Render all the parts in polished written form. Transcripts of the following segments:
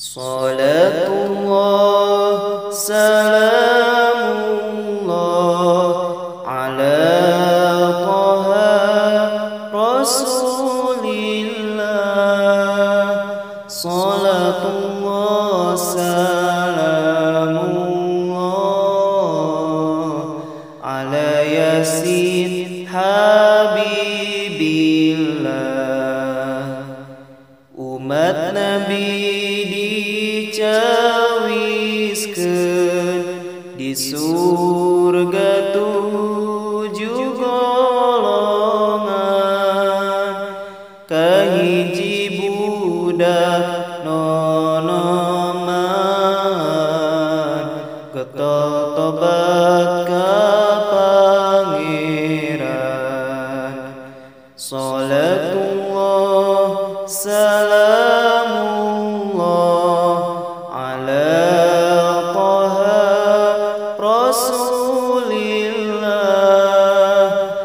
Salatullah salamullah ala Taha Rasulillah. Salatullah salamullah ala Yasin Habibillah. Umat Nabi dicawiskeun di surga 7 golongan, kahiji budak nonoman ketotobat ka Pangeran. Salatullah salamullah ala Taha Rasulillah.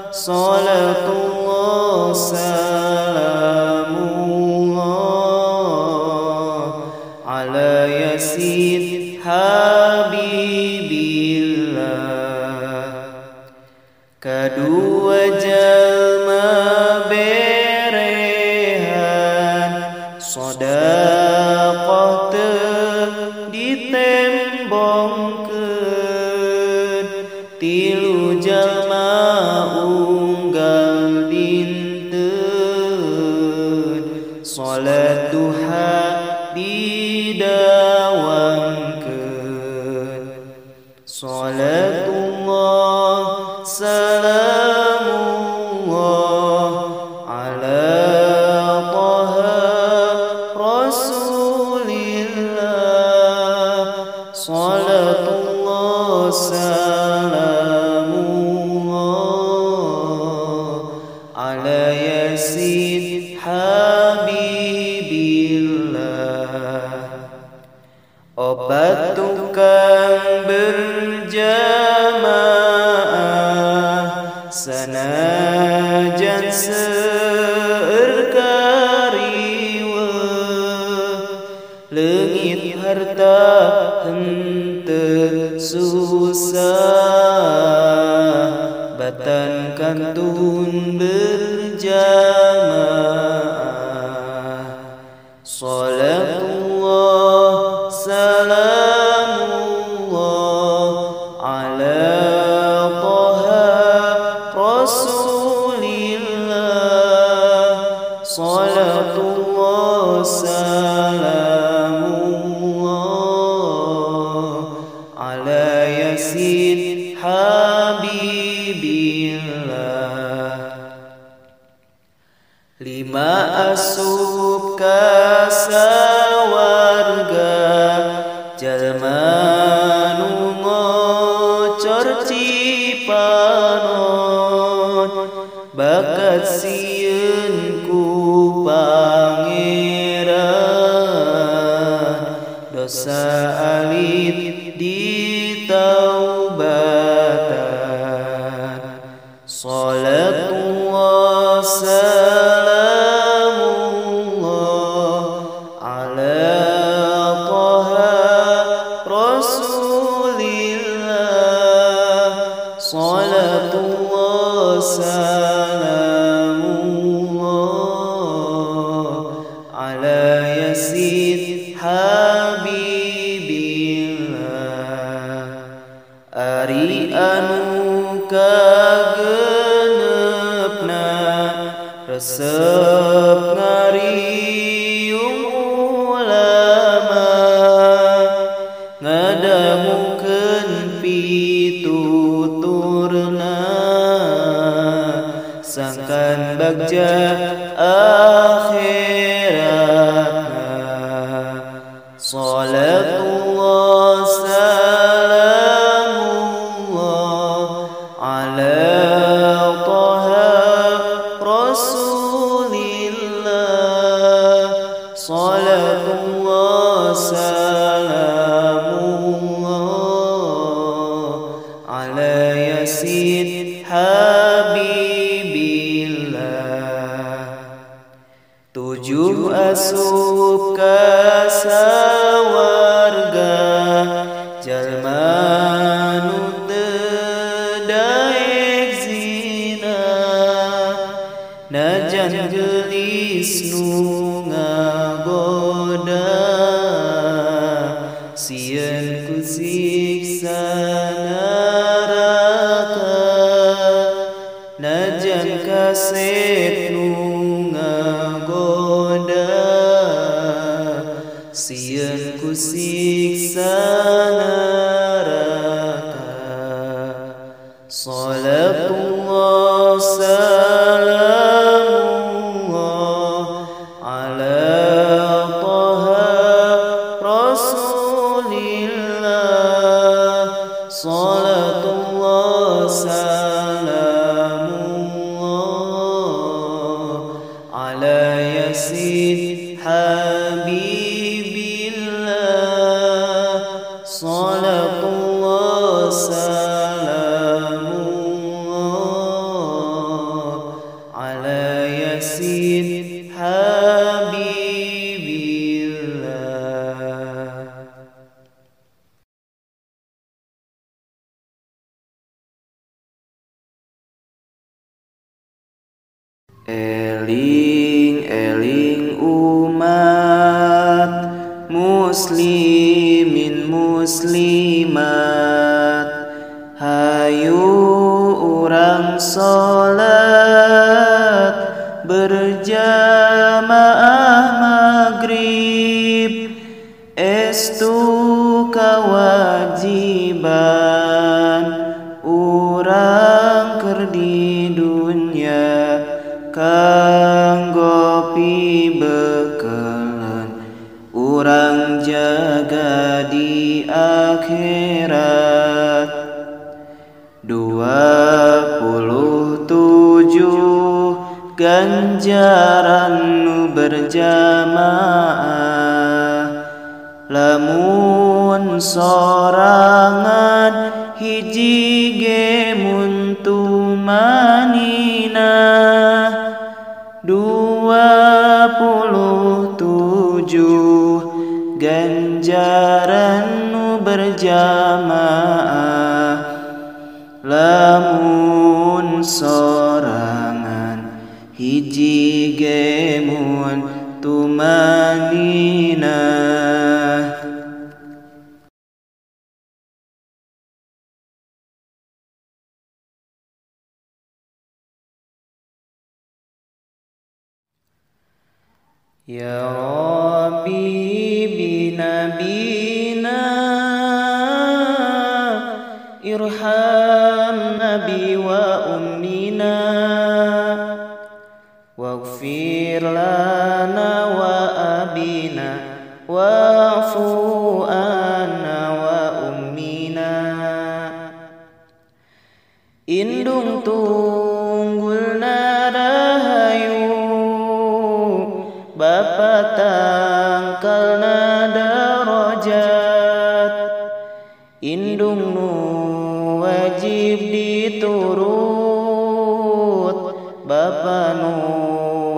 Salatullah salamullah ala Yasin Habibillah. Kadua jalma berehan sedekah teu ditembongkeun, tilu jalma unggal dinten, salat duha didawamkeun. Salatullah salamullah ala Taha Rasulillah. Salatullah salamullah ala Yasin Habibillah. Obat tukang berjamaah sanajan seueur kariweuh, leungit harta henteu susah, batan kantun berjamaah. Salatullah salamullah ala Taha Rasulillah. Salatullah salamullah ala Yasin Habibillah. Lima asup ka sawarga, jalma nu ngocor cipanon, bakat sieun ku Pangeran, dosa alit ditaubatan. Salatullah salamullah ala Taha Rasulillah. Salatullah salamullah ala Yasin Habibillah. Ari anu kagenepna resep ngariung ulama, ngadamukeun pituturna sangkan bagja akhiratna. Salatullah salamullah ala Taha Rasulillah. Salatullah salamullah ala Yasin Habibillah. 7 asup ka sieun ku siksa neraka. Salatullah salamullah ala Taha Rasulillah. Salatullah salamullah ala Yasin Habibillah. Salatullah salamullah ala Yasin Habibillah. Eling eling umat muslimin muslimat, hayu urang salat berjamaah maghrib. Estu kawajiban urang keur di dunya kanggo pibekeuleun urang jaga di akhirat. 27 ganjaran nu berjamaah, lamun sorangan hiji ge mun tumaninah. 27 ganjaran nu berjamaah, lamun sorangan hiji ge mun tumaninah. Ya Rabbi binabina irham nabi wa ummina, waghfir lana wa abina wa'fu anna wa ummina. Indung tunggulna rahayu, Bapa tangkalna darajat. Indung nu wajib diturut, Bapa nu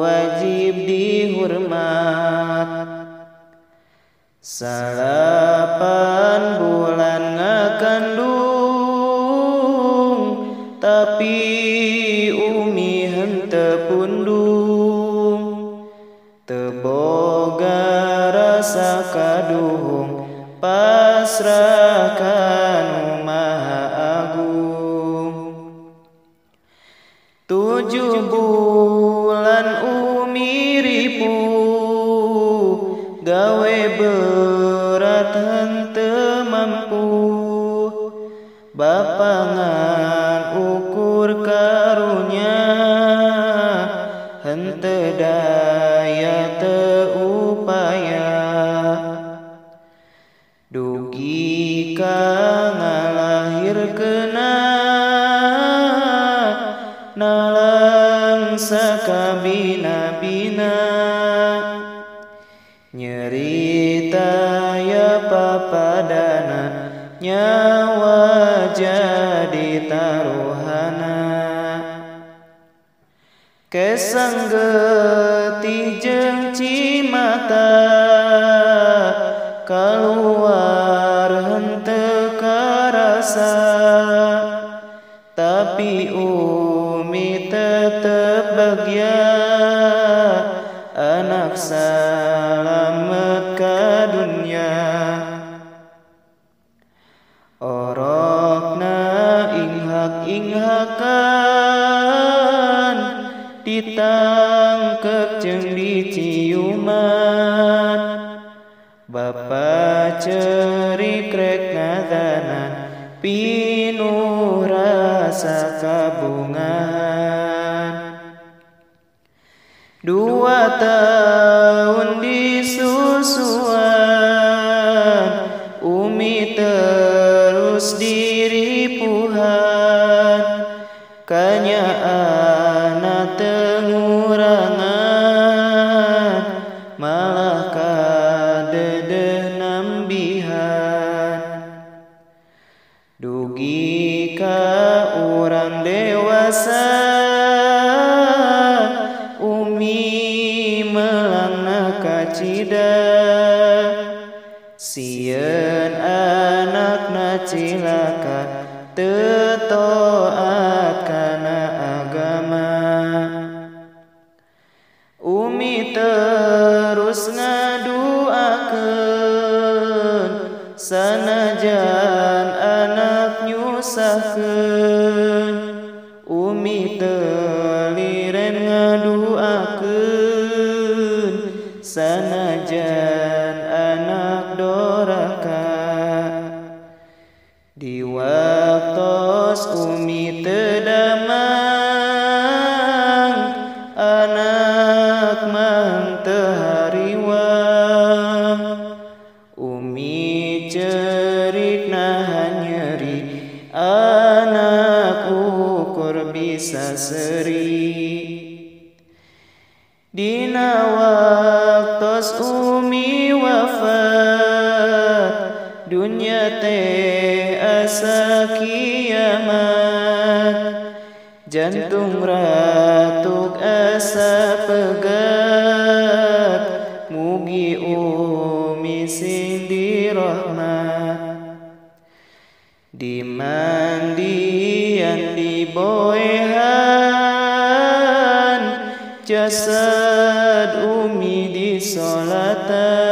wajib dihormat. Salapan bulan ngakandung, tapi umi henteu pundung. Teu boga rasa kaduhung, pasrah ka Nu Maha Agung. 7 bulan umi ripu, gawe berat henteu mampu. Bapa ngan ukur karunya, henteu daya teu upaya. Dugi ka ngalahirkeunna, nalang sakabina-bina. Nyerita ya papadana, nyawa jadi taruhana. Kesanggetih jeung cimata, kaluar henteu karasa. Tapi umi tetep bagya, anak salamet ka dunya. Orokna inghak-inghakan, ditangkep jeung diciuman. Bapa cerik rek ngadanan pinuh rasa kabungan. 2 tahun disusuan Umi terus diripuhan kanya anak tengurangan malah kadedeh nambihan. Dugi ka urang dewasa Umi melangna kacida sieun anakna cilaka teu taat kana agama. Umi terus ngaduakeun sanajan anak nyusahkeun. Umi teu liren ngaduakeun sanajan anak doraka. Di waktos Umi teu damang anak mah teu hariwang. Umi cerik nahan nyeri anak ukur bisa seri. Dina waktos Umi wafat dunya teh asa kiamat. Jantung ratuk asa pegat mugi Umi sing dirahmat. Di mandian diboehan jasad Umi disolatan.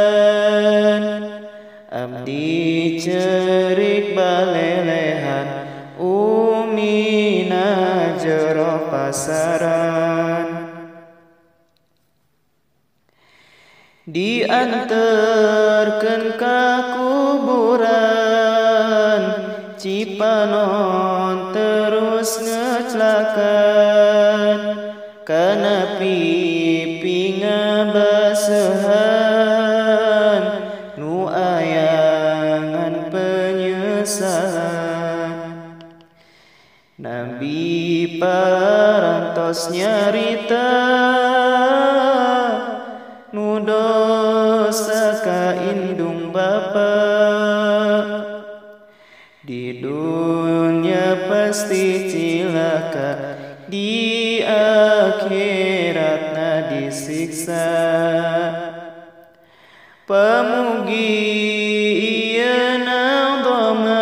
Abdi cerik balelehan Umi na jero pasaran. Dianterkeun ka kuburan Cipanon terus ngeclakan kana pipi ngabaseuhan nu ayangan penyesalan. Nabi parantos nyarita nu dosa ka indung bapa. Di dunya pasti cilaka di akhiratna disiksa. Pamugi ieu nadhaman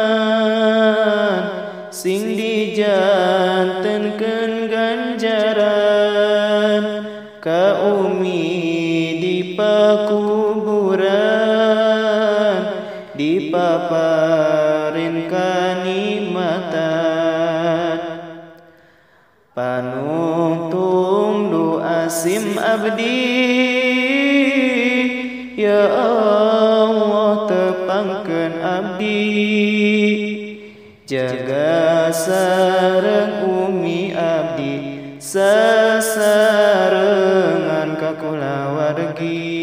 sing dijantenkeun ganjaran ka Umi di pakuburan dipaparin kanikmatan. Panungtung doa sim abdi ya Allah tepangkeun abdi. Jaga sareng Umi abdi sasarengan ka kulawargi.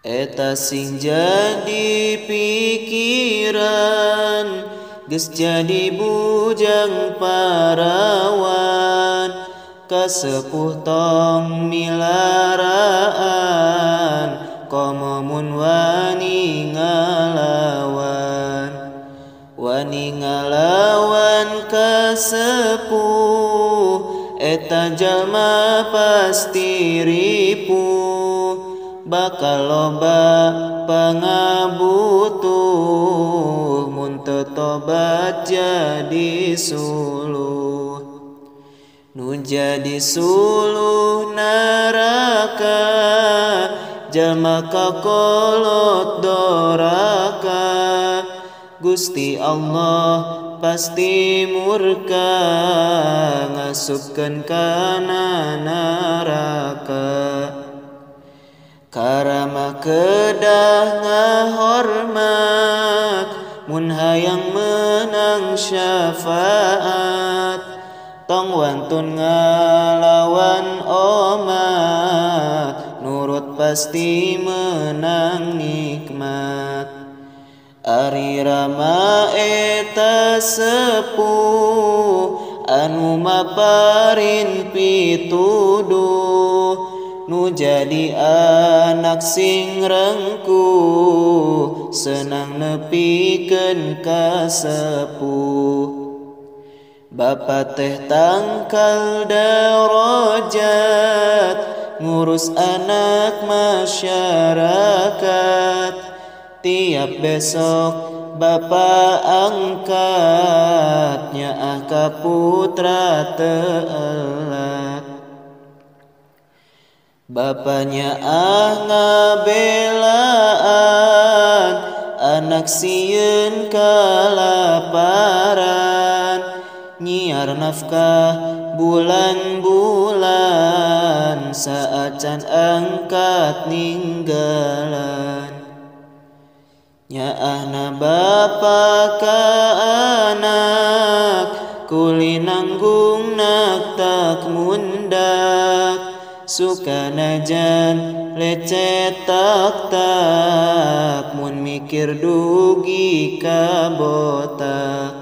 Eta sing jadi pikiran geus jadi bujang parawan. Kasepuh tong milaraan komomun wani ngalawan kasepuh eta jalma pasti ripuh. Bakal loba pangabutuh mun teu tobat jadi suluh. Nu jadi suluh neraka jalma kakolot doraka. Gusti Allah pasti murka ngasupkeun kana neraka. Karamah kedah ngahormat mun hayang menang syafaat. Tong wantun ngalawan omat nurut pasti menang nikmat. Ari rama eta sepuh anu maparin pituduh nu jadi anak sing rengkuh senang nepikeun ka sepuh. Bapa teh tangkal darajat ngurus anak masyarakat. Tiap besok bapa angkat nyaah ka putra teelat. Bapanya ngabelaan anak sieun kalaparan. Nyiar nafkah bulan-bulan saacan angkat ninggalan. Nyaahna bapa ka anak kuli nanggung nak tak mundak. Suka najan lecet tak mun mikir dugi ka botak.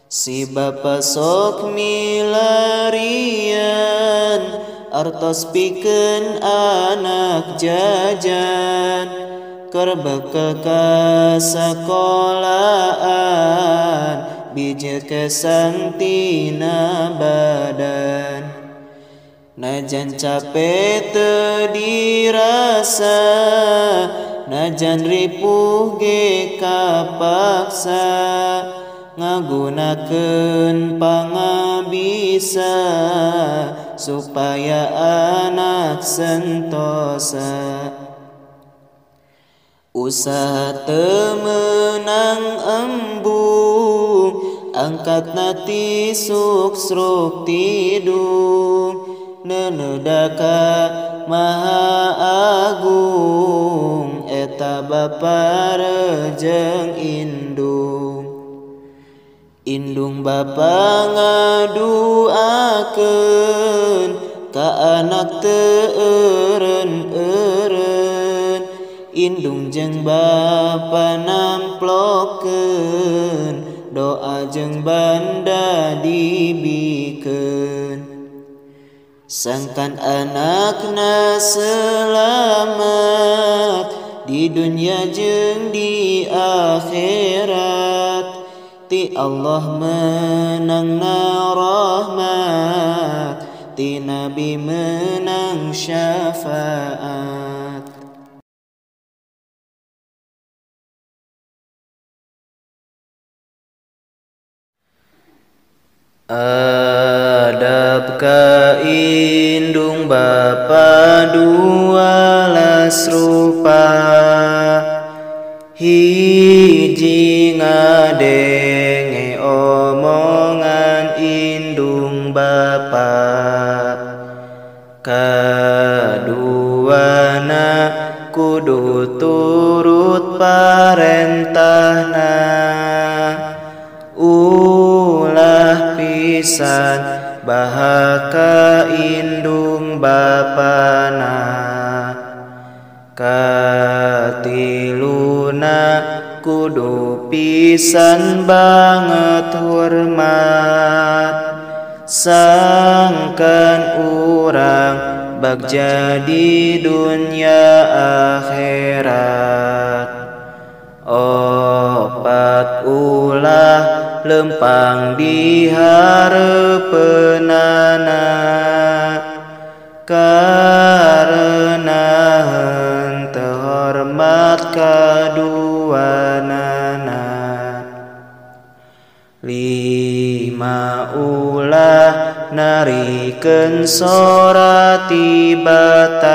Si bapa sok milarian artos pikeun anak jajan. Keur bekel ka sakolahan bijil kesan tina badan. Najan capek teu dirasa najan ripuh ge kapaksa. Ngagunakeun pangabisa supaya anak sentosa. Usaha teu meunang embung angkatna ti suksruk tidung. Neneudaka maha agung eta bapa rejeung indung. Indung bapa ngaduakeun ka anak teu eureun-eureun. Indung jeung bapa namplokeun doa jeung banda dibikeun. Sangkan anakna selamat di dunia jeung di akhirat. Ti Allah menangna rahmat, ti Nabi menang syafaat. Adab ka indung bapa dualas rupa. Hiji ngadenge omongan indung bapa. Kaduana kudu turut parentahna. Ulah pisan bahaka indung bapana. Katiluna kudu pisan banget hormat. Sangkan urang bag jadi dunia akhirat. Opat ulah lempang di hareupeunana. Karena henteu hormat kaduanana. Lima ulah narikeun sora tibatan.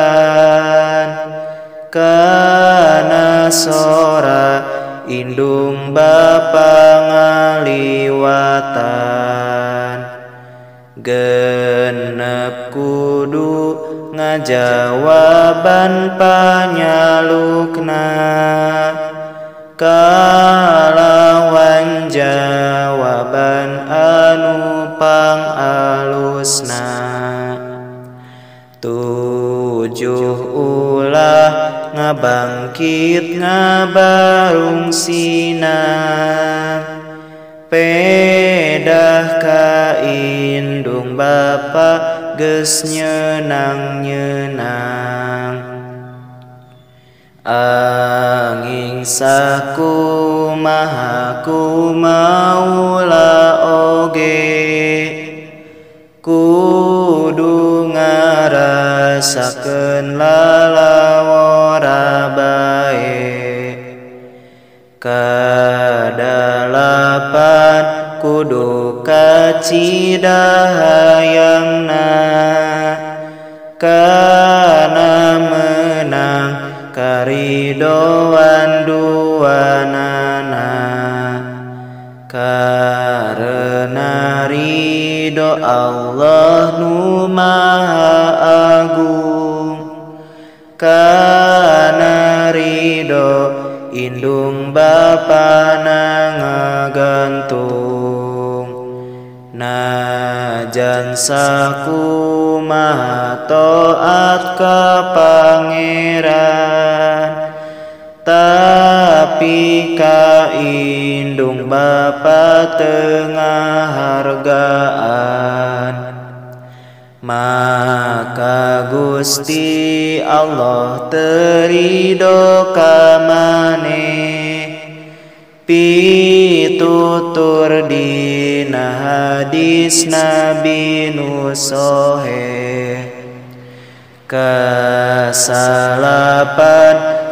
Kana sora indung bapa ngali jawaban panyalukna kalawan jawaban anu pangalusna. Tujuh ulah ngabangkit ngabarungsina pedah ka indung Bapa geus nyeunang-nyeunang. Anging sakumaha kumaula oge kudu ngarasakeun lalawora bae. Kadalapan kudu kacidahayangna kana menang karidoan duanana. Karena ridho Allah nu maha agung, kana ridho indung Bapana ngagantung. Najan sakumaha taat ka Pangeran, tapi ka indung Bapa tengah hargaan. Maka Gusti Allah terido ka maneh pitutur dina hadis Nabi nu soheh. Kasalapan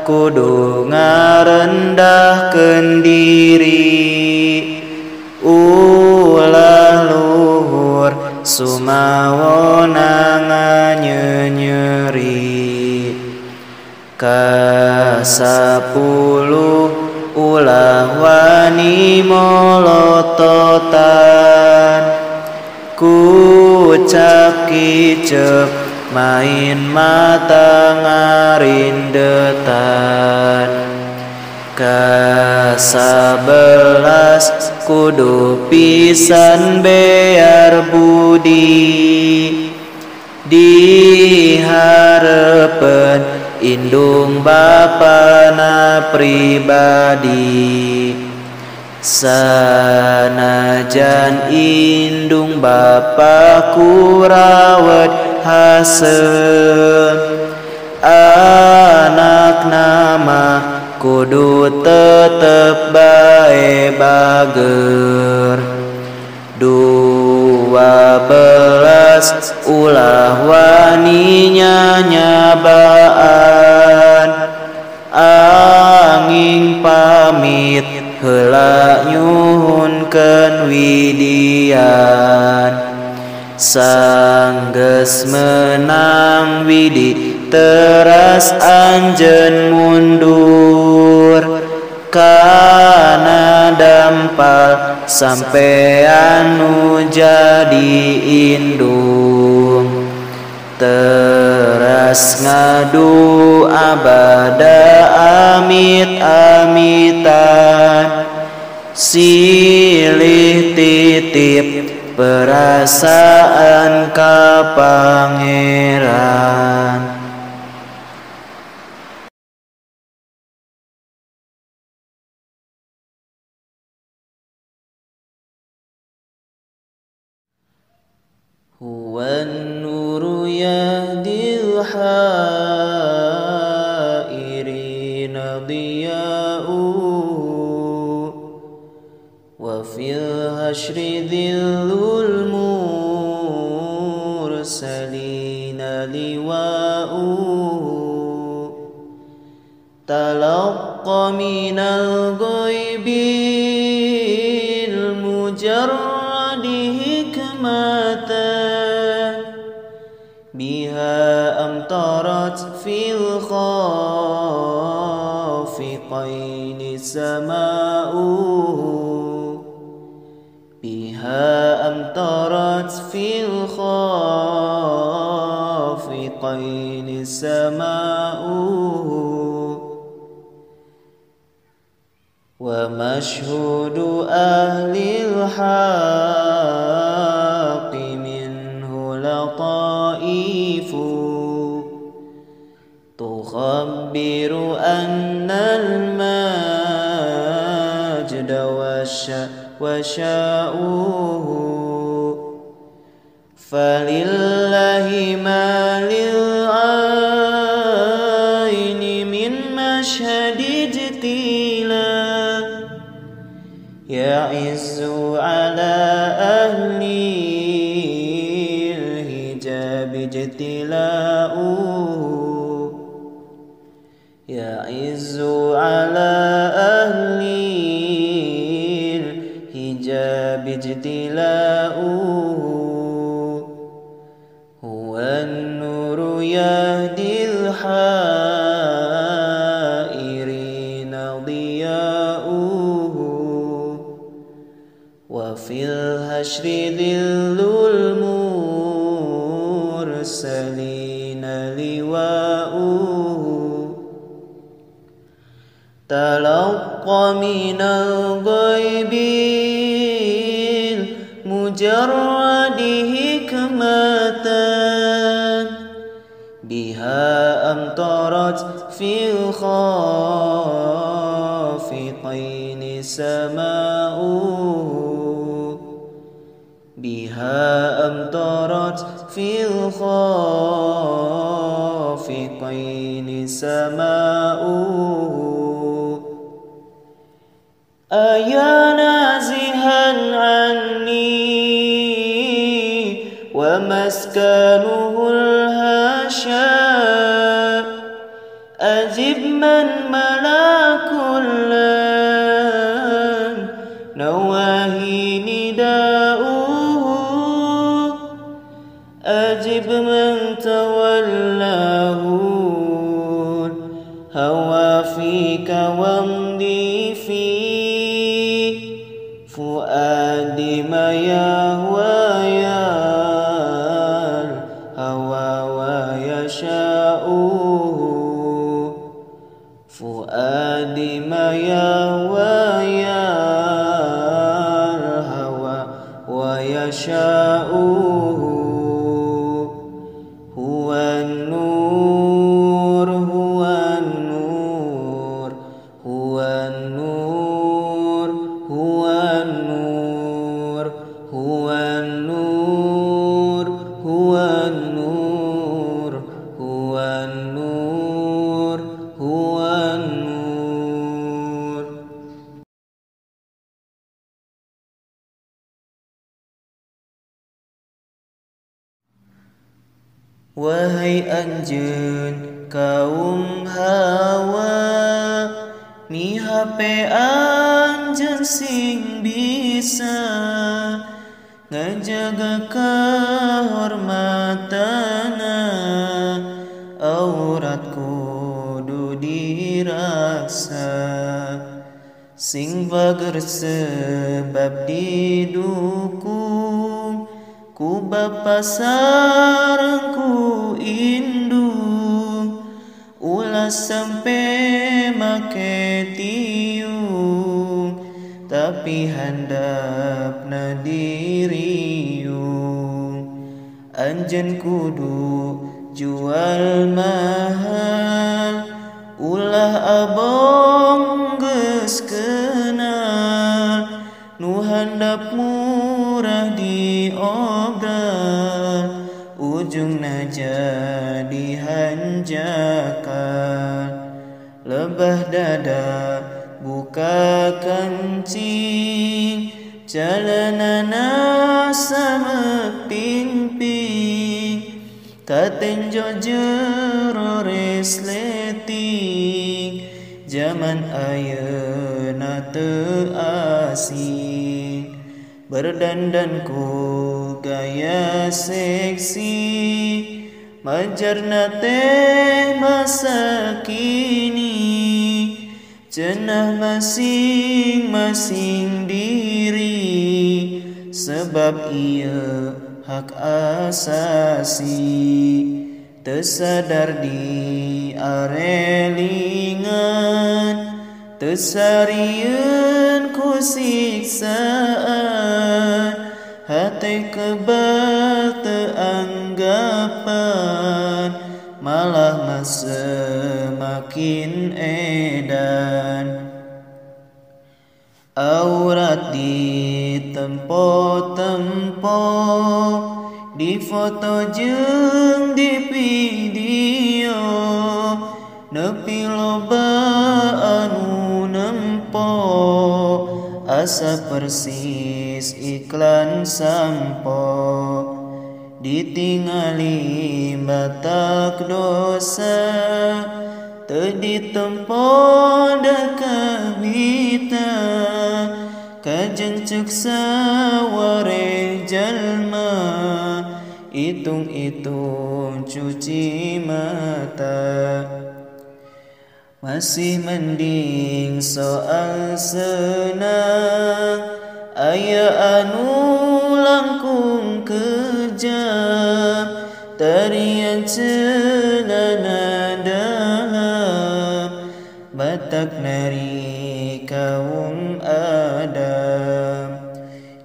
kudu ngarendahkeun diri, ulah luhur sumawona nganyenyeri. Kasapuluh ulah wani molototan, kucap kicep main mata ngarindetan. Kasabelas kudu pisan bear budi, dihareupeun indung Bapana pribadi. Sanajan indung Bapa kurawat haseun, anak nama kudu tetep bae bager. 12 ulah wani nyanyabaan, anging pamit heula nyuhunkeun widian. Sanggeus menang widi teras anjeun mundur, kana dampal sampean nu jadi indung. Teras ngadu abada amit-amitan, silih titip perasaan ka Pangeran. Huwan nuru yahdil hairina diya'u, wa fil hashri dhillul mursalina liwa'u. Talaqqa minal ghaibil mujarradi hikmatan, biha amtarat fil khafiqaini sama'u, biha amtarat fil khafiqaini sama'uhu wa mashhudu ahlil haqqi minhu lataifu tukhabbiru annal majda wa sya'uhu falillahi ma lil aini min mashhadi jtila ya'izzu ala ahli hijab jtila'uhu ya'izzu ala ahli hijab jtila'uhu huwan nuru yahdil hairina diya'uhu wa fil hashri dhillul mursalina liwa'uhu talaqqa minal ghaibil mujarradi hikmatan biha amtarat fil khafiqaini sama'uhu biha amtarat fil khafiqaini sama'uhu aya nazihan anni wa maskanuhul hasya ajib man malakul lan nawahi nida'uhu ajib man tawallahu hawa fika wamdi fi fuadi ma yahwa yal hawa wa yasha'uhu fuadi ma yahwa yal hawa wa yasha'uhu huwan nur huwan nur huwan nur huwan nur huwan nur huwan nur huwan nur huwan nur. Wahai anjeun kaum Hawa ni hape anjeun sing bisa ngajaga kahormatana aurat kudu diraksa sing bager sebab didukung ku bapa sareng ku indung ulah sampe make tiung tapi handapna diriung anjeun kudu jual mahal ulah abong geus kenal nu handap murah diobral ujungna jadi hanjakan lebah dada buka kancing jalanana samek ping-ping katenjo jero resleting zaman ayeuna teu asing berdandan ku gaya seksi majarna teh masa kini cenah masing-masing diri sebab ieu hak asasi teu sadar di arelingan, teu sarieun ku siksaan, hate kebal teu anggapan, malah mah semakin edan. Aurat ditempo-tempo, di foto jeung di video, nepi loba anu nempo, asa persis iklan sampo. Ditingali batak dosa, teu ditempo da kabita, kajencek sawareh jalma, itung-itung cuci mata. Masih mending soal senang, aya anu langkung kejam, tarian cenana dalam, batak nari kaum Adam.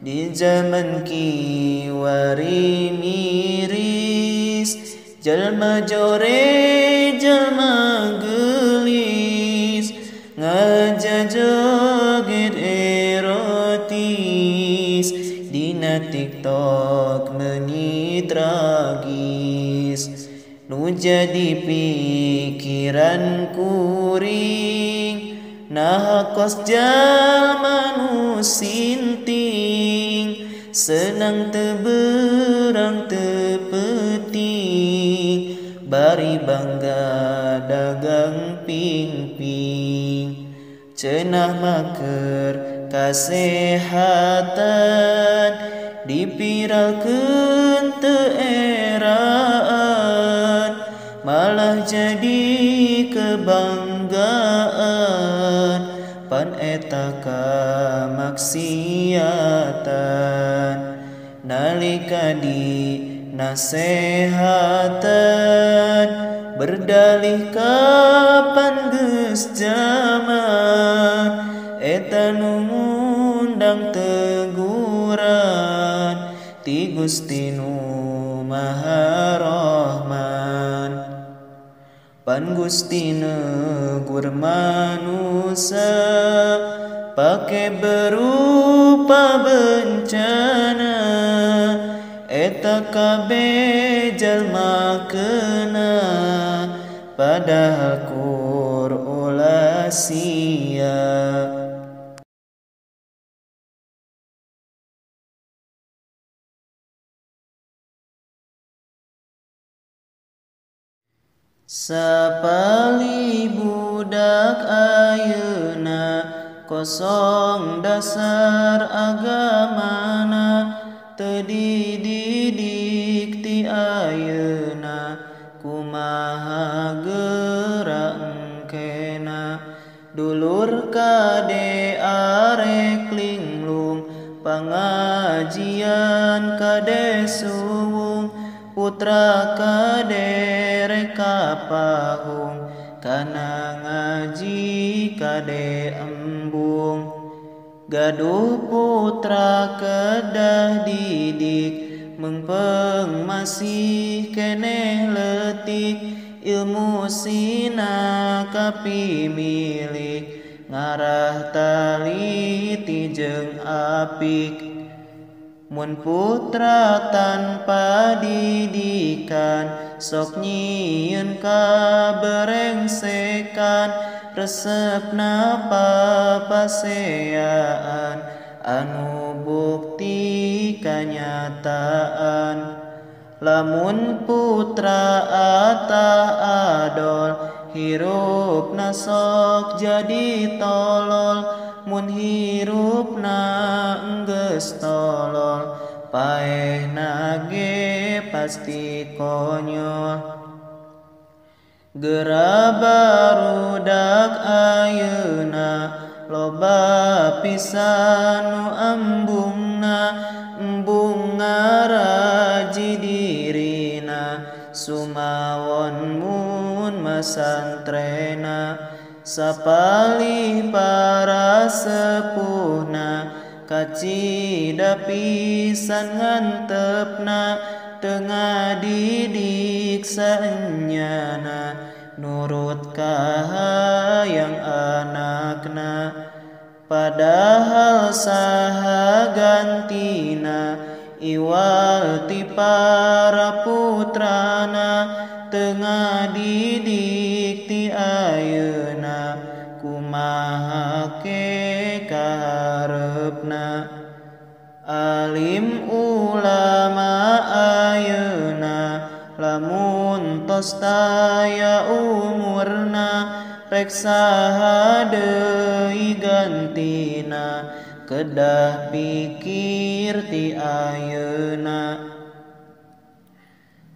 Di zaman kiwari miris, jalma jore jalma gelis, ngajajoget erotis, dina TikTok meuni tragis. Nu jadi pikiran kuring, nah kos jalma nu sinting, senang teu beurang teu peuting, bari bangga dagang pingping. Cenah mah keur kasehatan, dipiralkeun teu eraan, malah jadi kebanggaan, pan eta kamaksiatan. Nalika di nasehatan, berdalih kapan geus jaman, eta nu ngundang teguran ti Gusti nu Maha Rahman. Pan Gusti negur manusia, pake berupa bencana, eta kabeh jalma kena, padahal kur ulah sia. Sapali budak ayeuna, kosong dasar agamana, teu dididik ti ayeuna, kumaha geura engkena. Dulur kade arek linglung, pangajian kade suwung, putra kade reka pahung, kana ngaji kade embung. Gaduh putra kedah didik, mengpeng masih keneh letik, ilmu sina kapi milik, ngarah taliti jeung apik. Mun putra tanpa didikan, sok nyieun kaberengsekan, resepna papaseaan, anu bukti kanyataan. Lamun putra atah adol, hirupna sok jadi tolol, mun hirupna enggeus tolol, paehna ge pasti konyol. Geura barudak ayeuna, loba pisan nu embungna, embung ngaraji dirina, sumawa pasantrena sapalih para sepuhna kacida pisan ngantepna tengah didik saenyana nurut kahayang anakna padahal saha gantina iwal ti para putrana tengah didik ti ayeuna kumaha ke kaharepna alim ulama ayeuna lamun tos taya umurna rek saha deui gantina kedah pikir ti ayeuna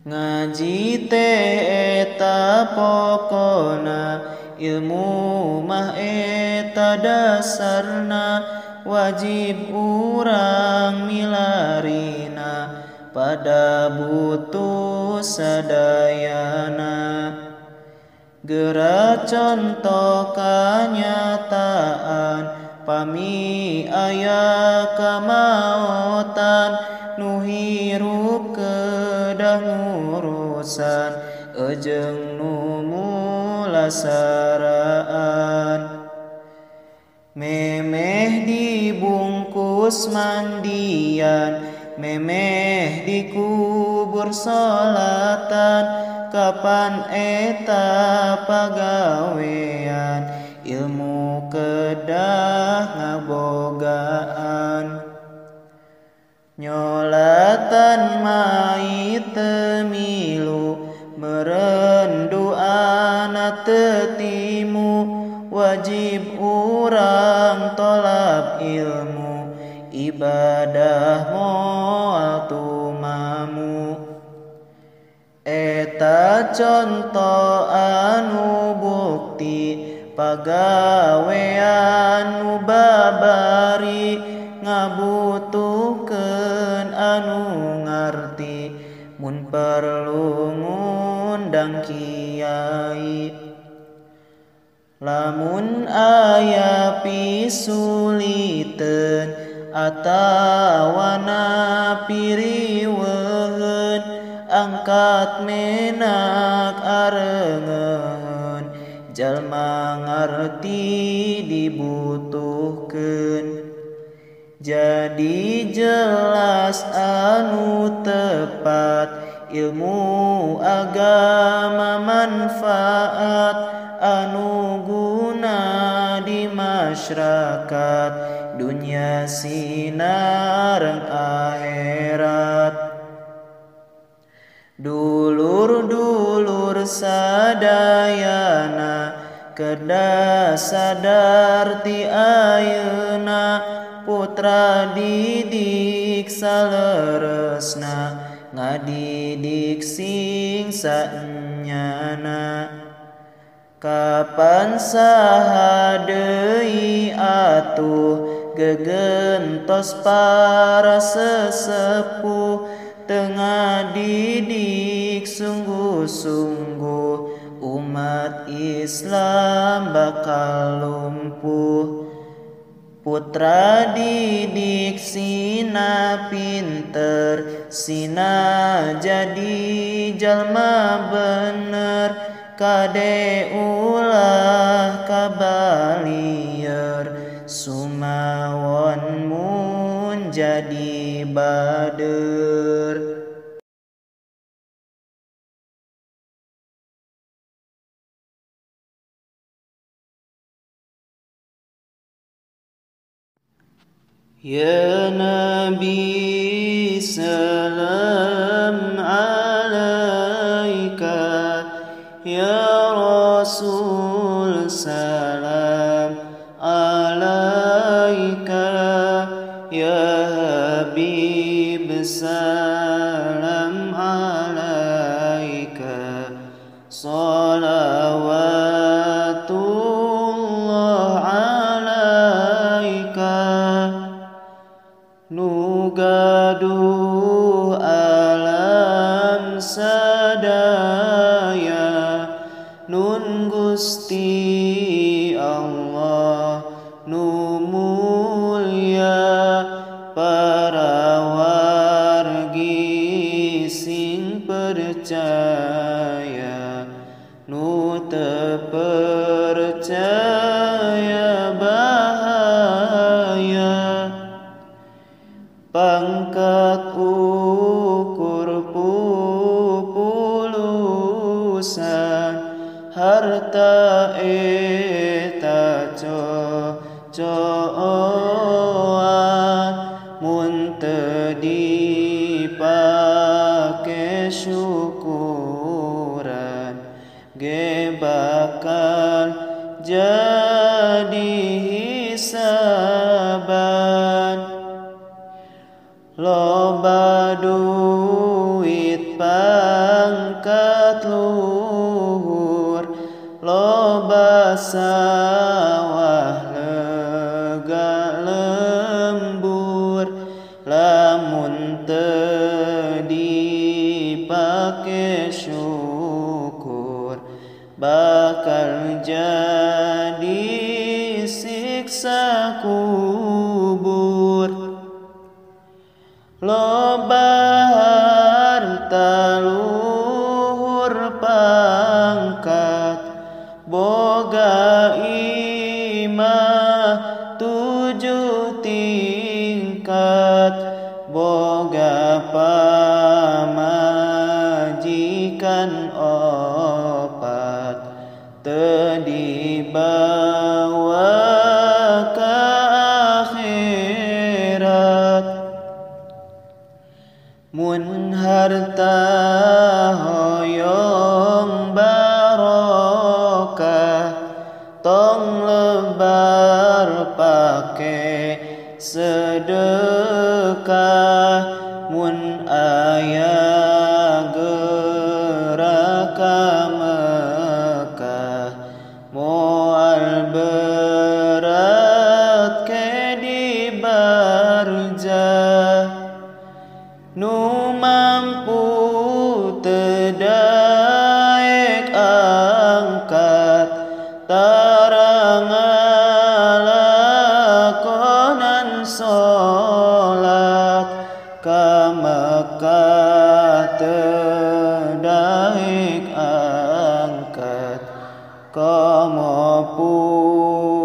ngaji teh eta pokona ilmu mah eta dasarna wajib urang milarina pada butuh sadayana geura contoh kanyataan pami aya kamaotan nu hirup kedah ngurusan ejeng nu mulasaraan memeh dibungkus mandian memeh dikubur salatan kapan eta pagawean ilmu kedah ngabogaan nyolatan mai temilu meureun doana tetimu wajib urang tolab ilmu ibadah moal tumamu eta contoh anu bukti pagawean nu babari ngabutuhkeun anu ngarti mun perlu ngundang kiai lamun aya pisuliteun atawana piriweun angkat menak arengeun jalma ngarti dibutuhkeun jadi jelas anu tepat ilmu agama manfaat anu guna di masyarakat dunia sinareng akhirat dulur-dulur sadayana kedah sadar ti ayeuna putra didik saleresna ngadidik sing saenyana kapan saha deui atuh gegentos para sesepuh tengah didik sungguh-sungguh umat Islam bakal lumpuh putra didik sina pinter sina jadi jalma bener kade ulah kabalieur sumawon mun jadi bader ya Nabi salam alaika ya Rasul salam alaika ya Habib salam alaika salawatullah alaika nu gaduh alam sadaya nun Gusti Allah nu mulya para wargi sing percaya nu teu percaya bahaya pangkat ukur pupulusan harta eta cocoan mun teu dipake syukuran ge bakal jadi hisaban loba duit pangkat luhur loba sawah lega lembur lamun teu dipake syukur bakal jadi siksa kubur loba harta luhur pangkat boga imah 7 tingkat boga pamajikan 4 teu dibawa ka akhirat mun harta hoyong barokah tong lebar pake sedekah mun aya geraka Mekah moal berat ke di barjah nu mampu teu daek angkat tara ngalakonan sholat ka Mekah teu daek angkat komo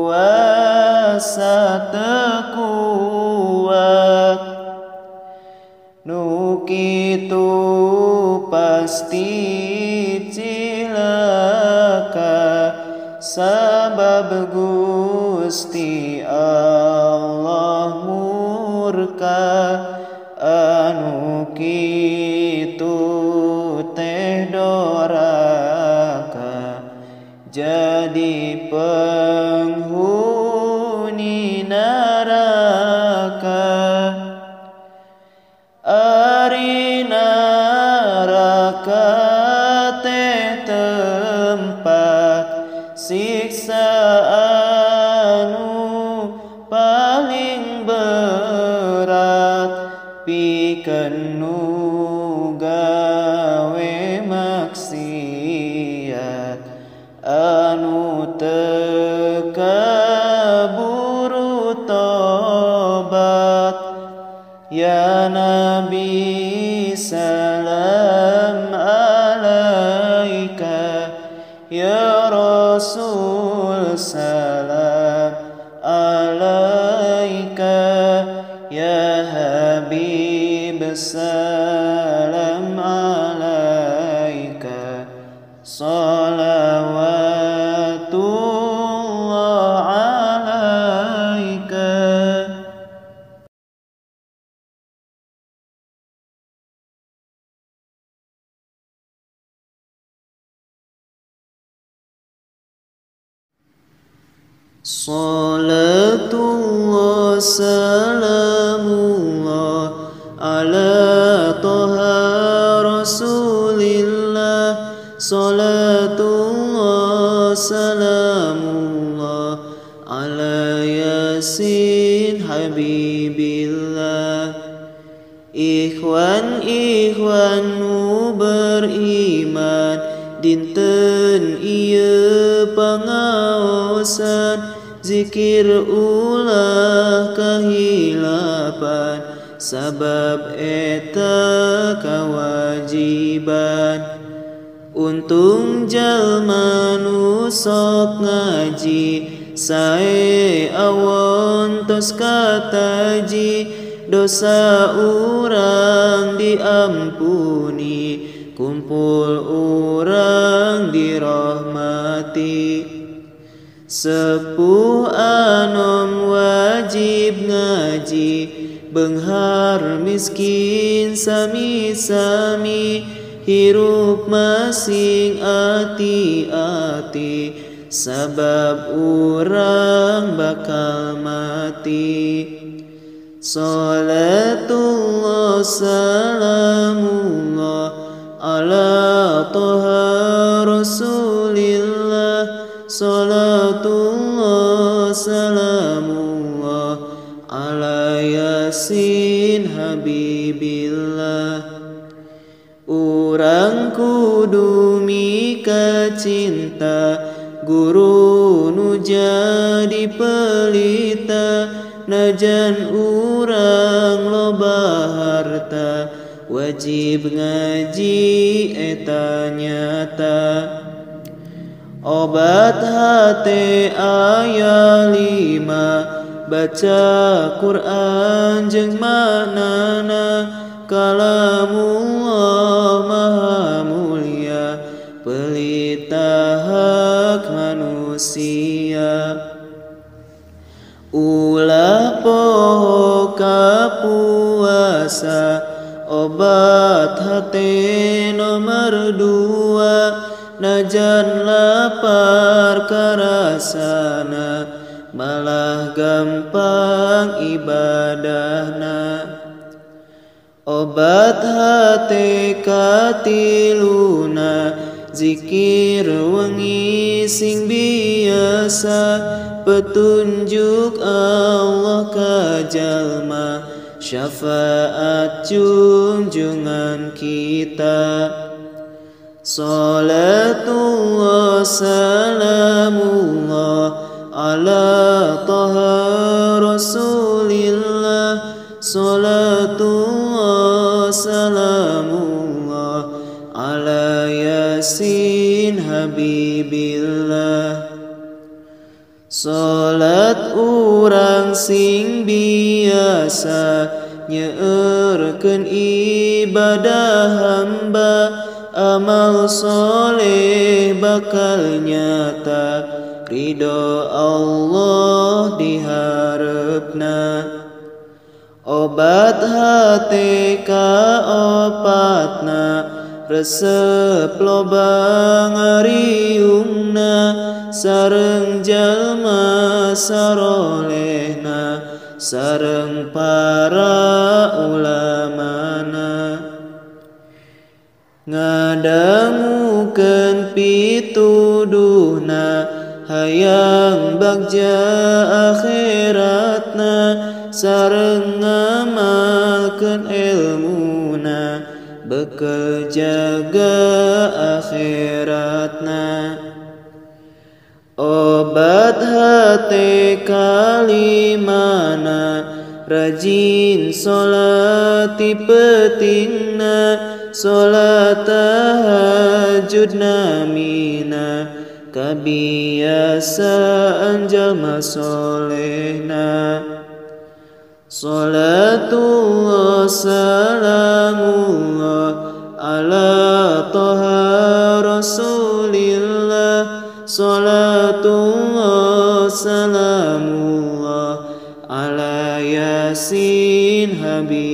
puasa teu kuat nu kitu pasti cilaka sabab Gusti Allah murka anu kitu teh doraka jadi penghuni neraka ari neraka teh tempat siksa anu paling berat pikeun nu gawe maksiat anu teu kaburu tobat ya Nabi salam alaika ya Rasul salam alaika ya Habib salam alaika salawatullah alaika. Salatullah salamullah ala toha rasulillah salatullah salamullah ala yasin habibillah ikhwan nu beriman dinten ieu pengaosan, zikir ulah kehilapan, sabab eta kawajiban. Untung jalma nu sok ngaji, sae awon tos kataji, dosa urang diampuni, kumpul urang dirahmati. Sepuh anom wajib ngaji, beunghar miskin sami-sami, hirup masing ati-ati, sabab urang bakal mati. Salatullah salamullah ala toha rasulillah, salatullah salamullah ala yasin habibillah. Urang kudu mika cinta, guru nu jadi pelita, najan urang loba harta, wajib ngaji eta nyata. Obat hate aya 5, baca Quran jeung maknana, kalamullah maha mulia, pelita hak manusia. Ulah poho kapuasa, obat hate nomor 2, najan lapar karasana, malah gampang ibadahna. Obat hate katiluna, zikir wengi sing biasa, petunjuk Allah ka jalma, syafaat junjungan kita. Salatullah salamullah ala toha rasulillah, salatullah salamullah ala yasin habibillah. Salat urang sing biasa, nyeurekeun ibadah hamba, amal soleh bakal nyata, ridho Allah diharepna. Obat hate kaopatna, resep loba ngariungna, sareng jalma sarolehna, sareng para ulamana. Ngadangukeun pituduhna, hayang bagja akhiratna, sareng ngamalkeun ilmuna, bekel jaga akhiratna. Obat hate kalimana, rajin solati petingna, solat tahajud namina, kabiasaan jalma solehna. Salatullah salamullah ala toha rasulillah, salatullah salamullah ala yasin habib.